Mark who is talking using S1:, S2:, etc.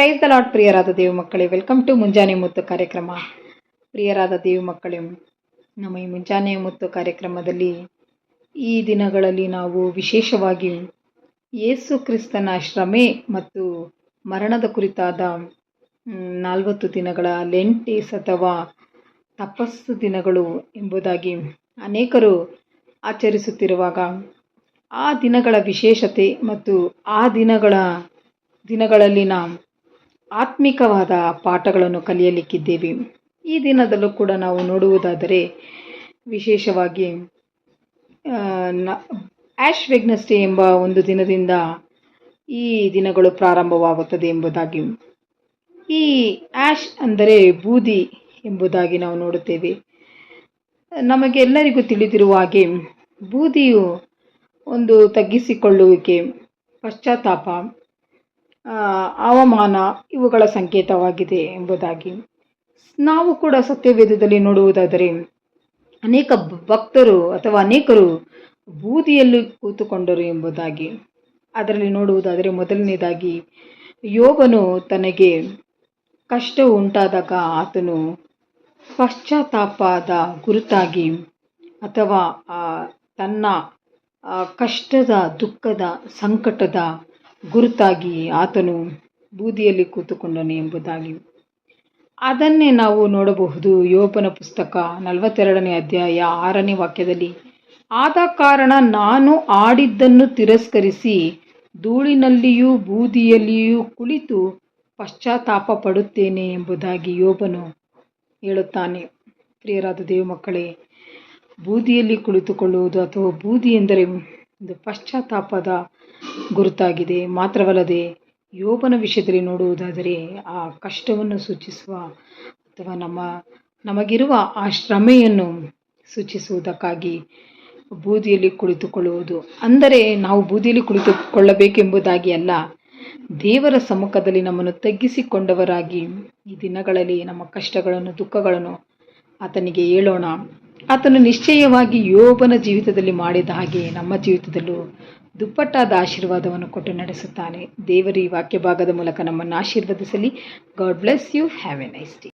S1: Praise the lord. ಪ್ರಿಯರಾದ ದೇವ ಮಕ್ಕಳೇ, welcome to ಮುಂಜಾನೆ ಮುತ್ತು ಕಾರ್ಯಕ್ರಮ. ಪ್ರಿಯರಾದ ದೇವ ಮಕ್ಕಳೇ, ನಮ್ಮ ಈ ಮುಂಜಾನೆ ಮುತ್ತು ಕಾರ್ಯಕ್ರಮದಲ್ಲಿ ಈ ದಿನಗಳಲ್ಲಿ ನಾವು ವಿಶೇಷವಾಗಿ ಯೇಸು ಕ್ರಿಸ್ತನ ಶ್ರಮೆ ಮತ್ತು ಮರಣದ ಕುರಿತಾದ 40 ದಿನಗಳ ಲೆಂಟೇಸ್ ಅಥವಾ ತಪಸ್ಸು ದಿನಗಳು ಎಂಬುದಾಗಿ ಅನೇಕರು ಆಚರಿಸುತ್ತಿರುವಾಗ ಆ ದಿನಗಳ ವಿಶೇಷತೆ ಮತ್ತು ಆ ದಿನಗಳಲ್ಲಿನ ಆತ್ಮಿಕವಾದ ಪಾಠಗಳನ್ನು ಕಲಿಯಲಿಕ್ಕಿದ್ದೇವೆ. ಈ ದಿನದಲ್ಲೂ ಕೂಡ ನಾವು ನೋಡುವುದಾದರೆ ವಿಶೇಷವಾಗಿ ಆ್ಯಶ್ ವೆಡ್ನೆಸ್ಡೇ ಎಂಬ ಒಂದು ದಿನದಿಂದ ಈ ದಿನಗಳು ಪ್ರಾರಂಭವಾಗುತ್ತದೆ ಎಂಬುದಾಗಿ. ಈ ಆ್ಯಶ್ ಅಂದರೆ ಬೂದಿ ಎಂಬುದಾಗಿ ನಾವು ನೋಡುತ್ತೇವೆ. ನಮಗೆಲ್ಲರಿಗೂ ತಿಳಿದಿರುವ ಹಾಗೆ ಬೂದಿಯು ಒಂದು ತಗ್ಗಿಸಿಕೊಳ್ಳುವಿಕೆ, ಪಶ್ಚಾತ್ತಾಪ, ಅವಮಾನ ಇವುಗಳ ಸಂಕೇತವಾಗಿದೆ ಎಂಬುದಾಗಿ. ನಾವು ಕೂಡ ಸತ್ಯವೇದದಲ್ಲಿ ನೋಡುವುದಾದರೆ ಅನೇಕ ಭಕ್ತರು ಅಥವಾ ಅನೇಕರು ಬೂದಿಯಲ್ಲಿ ಕೂತುಕೊಂಡರು ಎಂಬುದಾಗಿ. ಅದರಲ್ಲಿ ನೋಡುವುದಾದರೆ ಮೊದಲನೇದಾಗಿ ಯೋಬನು ತನಗೆ ಕಷ್ಟವು ಉಂಟಾದಾಗ ಆತನು ಪಶ್ಚಾತ್ತಾಪದ ಗುರುತಾಗಿ ಅಥವಾ ತನ್ನ ಕಷ್ಟದ, ದುಃಖದ, ಸಂಕಟದ ಗುರುತಾಗಿ ಆತನು ಬೂದಿಯಲ್ಲಿ ಕೂತುಕೊಂಡನು ಎಂಬುದಾಗಿ. ಅದನ್ನೇ ನಾವು ನೋಡಬಹುದು ಯೋಬನ ಪುಸ್ತಕ 42ನೇ ಅಧ್ಯಾಯ 6ನೇ ವಾಕ್ಯದಲ್ಲಿ. ಆದ ಕಾರಣ ನಾನು ಆಡಿದ್ದನ್ನು ತಿರಸ್ಕರಿಸಿ ಧೂಳಿನಲ್ಲಿಯೂ ಬೂದಿಯಲ್ಲಿಯೂ ಕುಳಿತು ಪಶ್ಚಾತ್ತಾಪ ಪಡುತ್ತೇನೆ ಎಂಬುದಾಗಿ ಯೋಬನು ಹೇಳುತ್ತಾನೆ. ಪ್ರಿಯರಾದ ದೇವ ಮಕ್ಕಳೇ, ಬೂದಿಯಲ್ಲಿ ಕುಳಿತುಕೊಳ್ಳುವುದು ಅಥವಾ ಬೂದಿ ಎಂದರೆ ಒಂದು ಪಶ್ಚಾತ್ತಾಪದ ಗುರುತಾಗಿದೆ. ಮಾತ್ರವಲ್ಲದೆ ಯೋಬನ ವಿಷಯದಲ್ಲಿ ನೋಡುವುದಾದರೆ ಆ ಕಷ್ಟವನ್ನು ಸೂಚಿಸುವ ಅಥವಾ ನಮಗಿರುವ ಆ ಶ್ರಮೆಯನ್ನು ಸೂಚಿಸುವುದಕ್ಕಾಗಿ ಬೂದಿಯಲ್ಲಿ ಕುಳಿತುಕೊಳ್ಳುವುದು. ಅಂದರೆ ನಾವು ಬೂದಿಯಲ್ಲಿ ಕುಳಿತುಕೊಳ್ಳಬೇಕೆಂಬುದಾಗಿ ಅಲ್ಲ, ದೇವರ ಸಮ್ಮುಖದಲ್ಲಿ ನಮ್ಮನ್ನು ತಗ್ಗಿಸಿಕೊಂಡವರಾಗಿ ಈ ದಿನಗಳಲ್ಲಿ ನಮ್ಮ ಕಷ್ಟಗಳನ್ನು, ದುಃಖಗಳನ್ನು ಆತನಿಗೆ ಹೇಳೋಣ. ಆತನು ನಿಶ್ಚಯವಾಗಿ ಯೋಬನ ಜೀವಿತದಲ್ಲಿ ಮಾಡಿದ ಹಾಗೆ ನಮ್ಮ ಜೀವಿತದಲ್ಲೂ ದುಪ್ಪಟ್ಟಾದ ಆಶೀರ್ವಾದವನ್ನು ಕೊಟ್ಟು ನಡೆಸುತ್ತಾನೆ. ದೇವರು ಈ ವಾಕ್ಯ ಭಾಗದ ಮೂಲಕ ನಮ್ಮನ್ನು ಆಶೀರ್ವದಿಸಲಿ. God bless you. Have a nice day.